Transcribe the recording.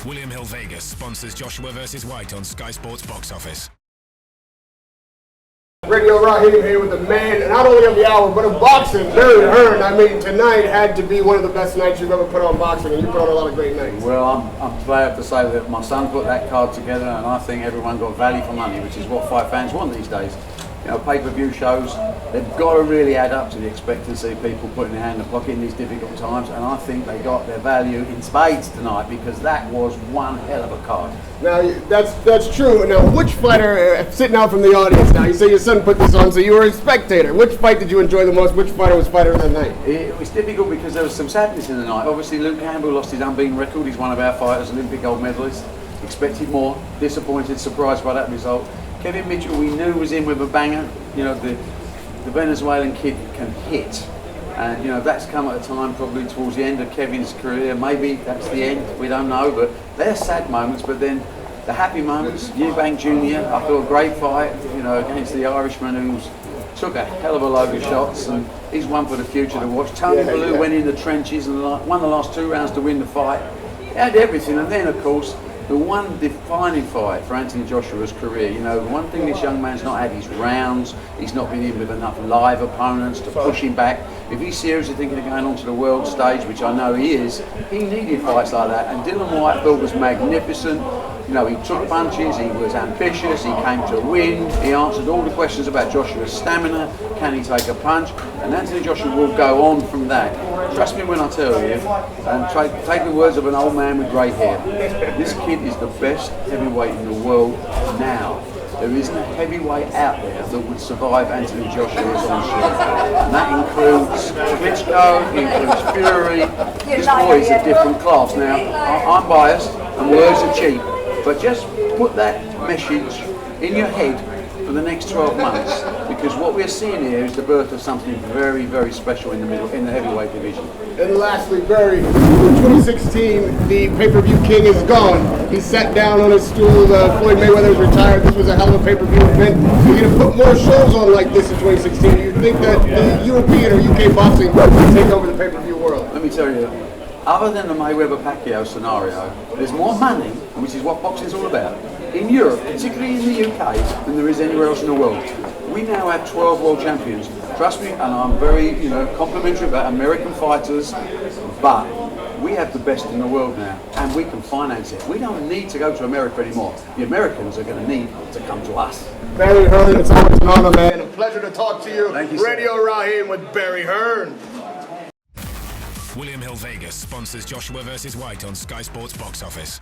William Hill Vegas sponsors Joshua vs. White on Sky Sports box office. Radio Raheem here with the man, not only of the hour, but of boxing, Barry Hearn. I mean, tonight had to be one of the best nights you've ever put on boxing, and you put on a lot of great nights. Well, I'm glad to say that my son put that card together, and I think everyone got value for money, which is what fight fans want these days. You know, pay-per-view shows, they've got to really add up to the expectancy of people putting their hand in the pocket in these difficult times, and I think they got their value in spades tonight, because that was one hell of a card. Now, that's true. Now, which fighter, sitting out from the audience now, you say your son put this on, so you were a spectator. Which fight did you enjoy the most? Which fighter was fighter of the night? It was difficult because there was some sadness in the night. Obviously, Luke Campbell lost his unbeaten record. He's one of our fighters, Olympic gold medalist. Expected more, disappointed, surprised by that result. Kevin Mitchell, we knew was in with a banger. You know, the Venezuelan kid can hit. And, you know, that's come at a time probably towards the end of Kevin's career. Maybe that's the end, we don't know. But they're sad moments, but then the happy moments. Eubank Jr., I thought a great fight, you know, against the Irishman who's took a hell of a load of shots, and he's one for the future to watch. Tony Bellew went in the trenches and won the last 2 rounds to win the fight. He had everything, and then, of course, the one defining fight for Anthony Joshua's career. You know, the one thing this young man's not had is rounds. He's not been in with enough live opponents to push him back. If he's seriously thinking of going onto the world stage, which I know he is, he needed fights like that. And Dylan White, I thought, was magnificent. You know, he took punches, he was ambitious, he came to win, he answered all the questions about Joshua's stamina, can he take a punch, and Anthony Joshua will go on from that. Trust me when I tell you, and take the words of an old man with grey hair, this kid is the best heavyweight in the world now. There isn't a heavyweight out there that would survive Anthony Joshua's onslaught. And that includes Klitschko, it includes Fury. This boy is a different class. Now, I'm biased, and words are cheap. But just put that message in your head for the next 12 months, because what we're seeing here is the birth of something very, very special in the heavyweight division. And lastly, Barry, in 2016, the pay-per-view king is gone. He sat down on his stool. Floyd Mayweather was retired. This was a hell of a pay-per-view event. You're going to put more shows on like this in 2016. Do you think that the European or UK boxing will take over the pay-per-view world? Let me tell you, other than the Mayweather-Pacquiao scenario, there's more money, which is what boxing's all about, in Europe, particularly in the UK, than there is anywhere else in the world. We now have 12 world champions. Trust me, and I'm very, complimentary about American fighters, but we have the best in the world now, and we can finance it. We don't need to go to America anymore. The Americans are going to need to come to us. Barry Hearn, it's always an honor, man. A pleasure to talk to you. Thank you, Radio Raheem with Barry Hearn. William Hill Vegas sponsors Joshua vs. White on Sky Sports box office.